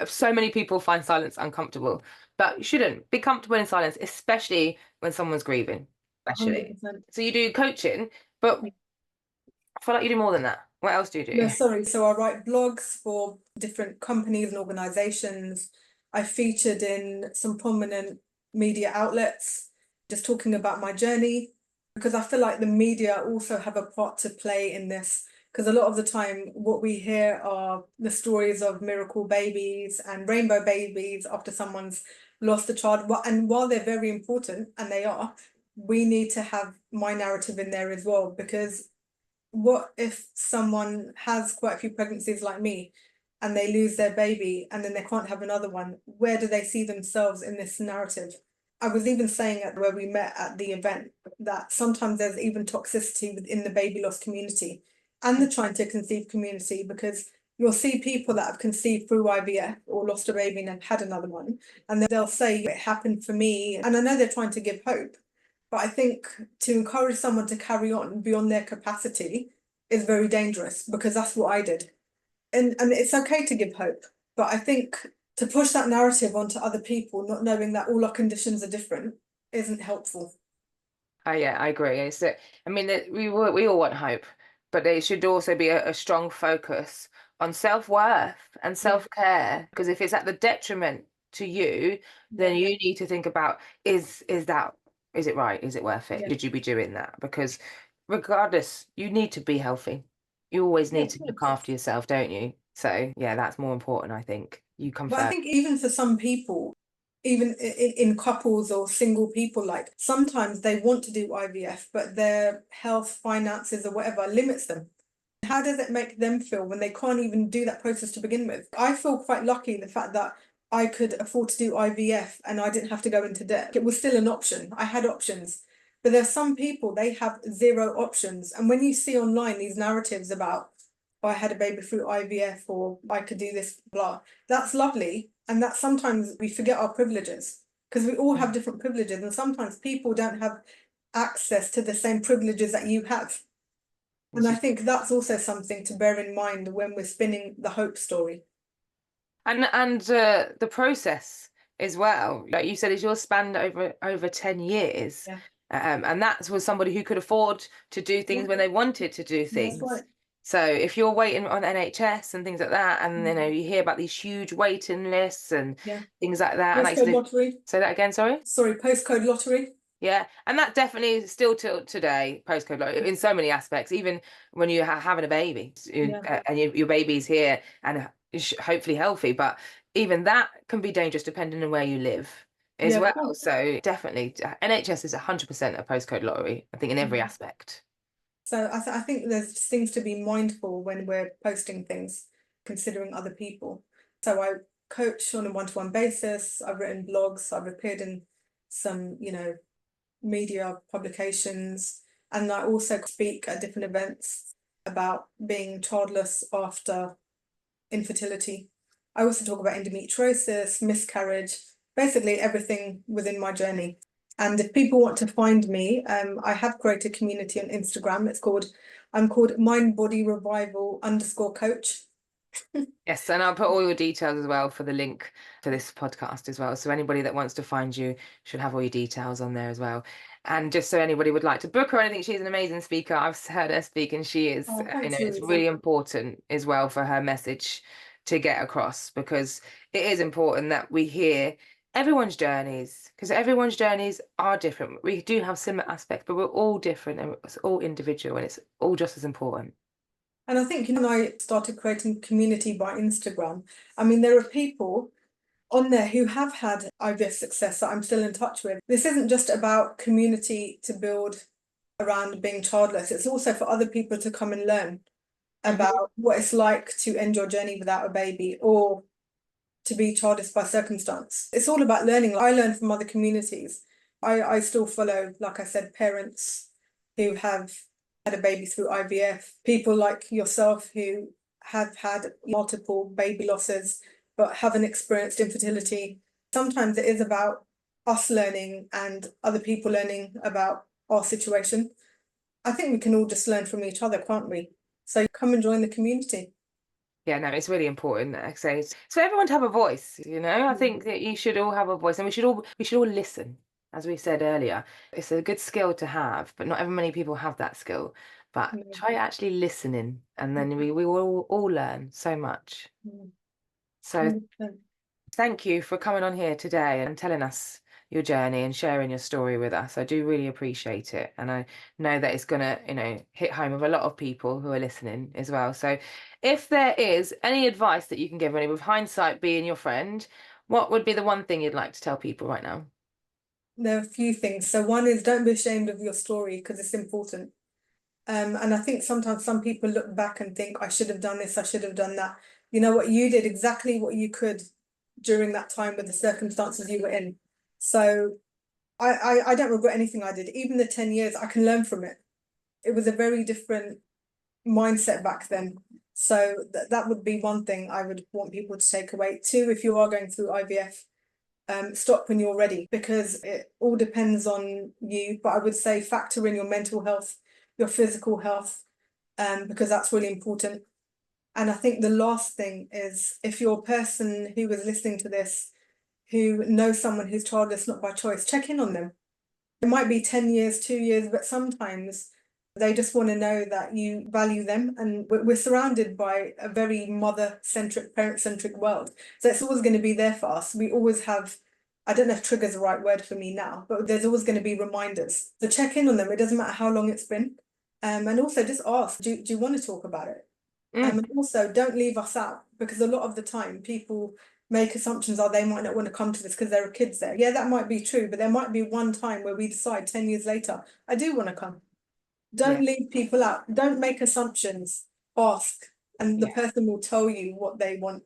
Speaker 1: So many people find silence uncomfortable, but you shouldn't be comfortable in silence, especially when someone's grieving, especially.
Speaker 2: 100%.
Speaker 1: So you do coaching, but I feel like you do more than that. What else do you
Speaker 2: No,
Speaker 1: do?
Speaker 2: sorry. So I write blogs for different companies and organizations. I featured in some prominent media outlets, just talking about my journey, because I feel like the media also have a part to play in this. Because a lot of the time, what we hear are the stories of miracle babies and rainbow babies after someone's lost a child. And while they're very important, and they are, we need to have my narrative in there as well, because what if someone has quite a few pregnancies like me and they lose their baby and then they can't have another one? Where do they see themselves in this narrative? I was even saying at where we met at the event that sometimes there's even toxicity within the baby loss community and the trying to conceive community, because you'll see people that have conceived through IVF or lost a baby and have had another one, and they'll say it happened for me. And I know they're trying to give hope, but I think to encourage someone to carry on beyond their capacity is very dangerous, because that's what I did. And it's okay to give hope, but I think to push that narrative onto other people, not knowing that all our conditions are different, isn't helpful.
Speaker 1: Oh yeah, I agree. I mean, we all want hope, but there should also be a strong focus on self-worth and
Speaker 2: Yeah,
Speaker 1: self-care. Because if it's at the detriment to you, then
Speaker 2: yeah,
Speaker 1: you need to think about, is it right? Is it worth it?
Speaker 2: yeah,
Speaker 1: Should you be doing that? Because regardless, you need to be healthy. You always
Speaker 2: yeah,
Speaker 1: need
Speaker 2: of
Speaker 1: to look
Speaker 2: course.
Speaker 1: after yourself, don't you? So yeah, that's more important, I think. You come
Speaker 2: But I
Speaker 1: first.
Speaker 2: think even for some people, even in couples or single people, like sometimes they want to do IVF, but their health, finances, or whatever limits them. How does it make them feel when they can't even do that process to begin with? I feel quite lucky the fact that I could afford to do IVF and I didn't have to go into debt. It was still an option. I had options. But there's some people, they have zero options. And when you see online these narratives about, oh, I had a baby through IVF or I could do this, blah, that's lovely. And that sometimes we forget our privileges, because we all have different privileges. And sometimes people don't have access to the same privileges that you have. And
Speaker 1: This
Speaker 2: I
Speaker 1: is
Speaker 2: think that's also something to bear in mind when we're spinning the hope story.
Speaker 1: and the process as well, like you said, is yours spanned over 10 years.
Speaker 2: Yeah,
Speaker 1: And that was somebody who could afford to do
Speaker 2: yeah,
Speaker 1: things when they wanted to do
Speaker 2: that's
Speaker 1: things.
Speaker 2: right.
Speaker 1: So if you're waiting on NHS and things like that, and
Speaker 2: Mm.
Speaker 1: you hear about these huge waiting lists and
Speaker 2: Yeah.
Speaker 1: things like that, and like you
Speaker 2: Postcode
Speaker 1: said,
Speaker 2: lottery.
Speaker 1: say that again, sorry.
Speaker 2: Sorry, postcode lottery.
Speaker 1: Yeah, and that definitely is still till today postcode in so many aspects. Even when you having a baby,
Speaker 2: Yeah,
Speaker 1: and your baby's here and is hopefully healthy, but even that can be dangerous depending on where you live as
Speaker 2: yeah, of
Speaker 1: well.
Speaker 2: course.
Speaker 1: So definitely, NHS is 100% a postcode lottery, I think, in every
Speaker 2: Mm.
Speaker 1: aspect.
Speaker 2: So I think there's things to be mindful when we're posting things, considering other people. So I coach on a one-to-one basis. I've written blogs. I've appeared in some, media publications, and I also speak at different events about being childless after infertility. I also talk about endometriosis, miscarriage, basically everything within my journey. And if people want to find me, I have created a community on Instagram. I'm called Mind Body Revival _coach.
Speaker 1: Yes, and I'll put all your details as well for the link for this podcast as well. So anybody that wants to find you should have all your details on there as well. And just so anybody would like to book her, I think she's an amazing speaker. I've heard her speak, and she is,
Speaker 2: Oh, thanks,
Speaker 1: it's
Speaker 2: Louisa.
Speaker 1: really important as well for her message to get across, because it is important that we hear everyone's journeys, because everyone's journeys are different. We do have similar aspects, but we're all different and it's all individual, and it's all just as important.
Speaker 2: And I think, when I started creating community by Instagram, I mean, there are people on there who have had IVF success that I'm still in touch with. This isn't just about community to build around being childless, it's also for other people to come and learn
Speaker 1: Mhm.
Speaker 2: about what it's like to end your journey without a baby or to be childless by circumstance. It's all about learning. I learn from other communities. I still follow, like I said, parents who have had a baby through IVF, people like yourself who have had multiple baby losses but haven't experienced infertility. Sometimes it is about us learning and other people learning about our situation. I think we can all just learn from each other, can't we? So come and join the community.
Speaker 1: Yeah, no, it's really important, like I say, so everyone to have a voice, I
Speaker 2: Mm.
Speaker 1: think that you should all have a voice, and we should all listen, as we said earlier. It's a good skill to have, but not ever many people have that skill. But
Speaker 2: No.
Speaker 1: try actually listening, and then we will all learn so much.
Speaker 2: Mm.
Speaker 1: So
Speaker 2: 100%.
Speaker 1: thank you for coming on here today and telling us your journey and sharing your story with us. I do really appreciate it. And I know that it's going to, hit home with a lot of people who are listening as well. So if there is any advice that you can give, any with hindsight being your friend, what would be the one thing you'd like to tell people right now?
Speaker 2: There are a few things. So one is, don't be ashamed of your story because it's important. And I think sometimes some people look back and think, I should have done this, I should have done that. You know what, you did exactly what you could during that time with the circumstances you were in. So I don't regret anything I did. Even the 10 years, I can learn from it. It was a very different mindset back then. So that would be one thing I would want people to take away. Two, if you are going through IVF, stop when you're ready, because it all depends on you. But I would say factor in your mental health, your physical health, because that's really important. And I think the last thing is, if you're a person who is listening to this, who knows someone who's childless not by choice, check in on them. It might be 10 years, 2 years, but sometimes they just want to know that you value them. And we're surrounded by a very mother-centric, parent-centric world. So it's always going to be there for us. We always have, I don't know if trigger's the right word for me now, but there's always going to be reminders. So check in on them. It doesn't matter how long it's been. And also just ask, do you want to talk about it? And also don't leave us out, because a lot of the time people make assumptions, they might not want to come to this because there are kids there. Yeah, that might be true, but there might be one time where we decide 10 years later, I do want to come. Don't leave people out. Don't make assumptions. Ask, and the person will tell you what they want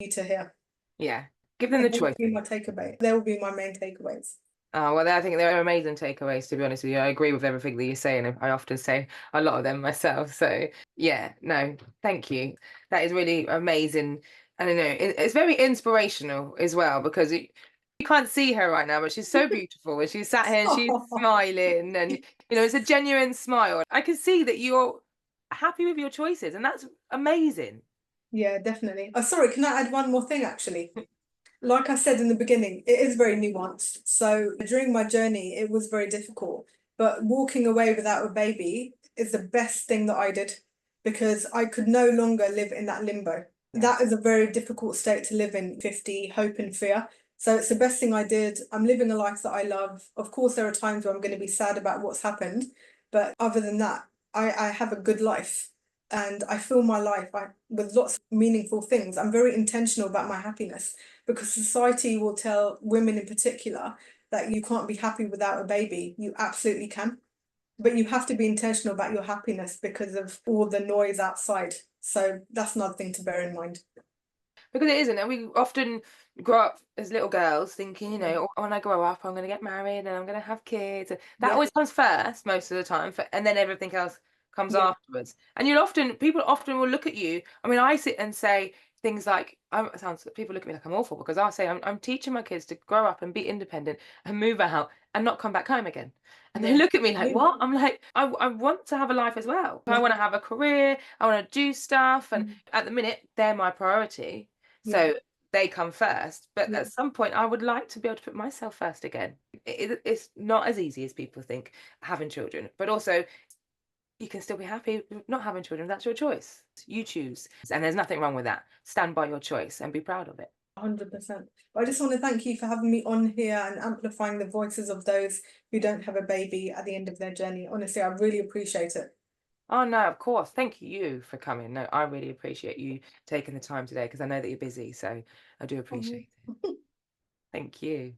Speaker 2: you to hear.
Speaker 1: Yeah. Give them
Speaker 2: And
Speaker 1: the
Speaker 2: that will
Speaker 1: choice.
Speaker 2: be my takeaway. They will be my main takeaways.
Speaker 1: Oh, well, I think they're amazing takeaways, to be honest with you. I agree with everything that you're saying. I often say a lot of them myself. So, yeah, no, thank you. That is really amazing. And I know it's very inspirational as well, because you can't see her right now, but she's so beautiful. And she's sat here and she's smiling. And, it's a genuine smile. I can see that you're happy with your choices, and that's amazing.
Speaker 2: Yeah, definitely. Oh, sorry, can I add one more thing actually? Like I said in the beginning, it is very nuanced. So during my journey, it was very difficult. But walking away without a baby is the best thing that I did, because I could no longer live in that limbo. That is a very difficult state to live in, 50, hope and fear. So it's the best thing I did. I'm living a life that I love. Of course, there are times where I'm going to be sad about what's happened. But other than that, I have a good life. And I fill my life with lots of meaningful things. I'm very intentional about my happiness, because society will tell women in particular that you can't be happy without a baby. You absolutely can, but you have to be intentional about your happiness because of all the noise outside. So that's another thing to bear in mind.
Speaker 1: Because it isn't, and we often grow up as little girls thinking, "Oh, when I grow up, I'm going to get married and I'm going to have kids." And that always comes first most of the time, and then everything else comes afterwards. And people often will look at you. I mean, I sit and say things like, people look at me like I'm awful, because I'll say I'm teaching my kids to grow up and be independent and move out and not come back home again. And they look at me like, what? I'm like, I want to have a life as well. I want to have a career. I want to do stuff. And at the minute, they're my priority. So they come first. But at some point, I would like to be able to put myself first again. It's not as easy as people think, having children. But also, you can still be happy with not having children. That's your choice. You choose. And there's nothing wrong with that. Stand by your choice and be proud of it.
Speaker 2: 100%. I just want to thank you for having me on here and amplifying the voices of those who don't have a baby at the end of their journey. Honestly, I really appreciate it.
Speaker 1: Oh, no, of course. Thank you for coming. No, I really appreciate you taking the time today, because I know that you're busy. So I do appreciate it. Thank you.